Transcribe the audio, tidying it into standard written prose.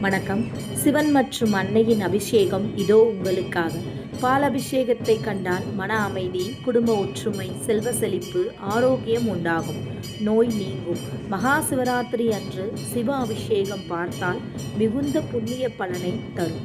வணக்கம். சிவன் மற்றும் அன்னையின் அபிஷேகம் இதோ உங்களுக்காக. பால் அபிஷேகத்தை கண்டால் மன அமைதி, குடும்ப ஒற்றுமை, செல்வ செழிப்பு, ஆரோக்கியம் உண்டாகும், நோய் நீங்கும். மகா சிவராத்திரி அன்று சிவ அபிஷேகம் பார்த்தால் மிகுந்த புண்ணிய பலனை தரும்.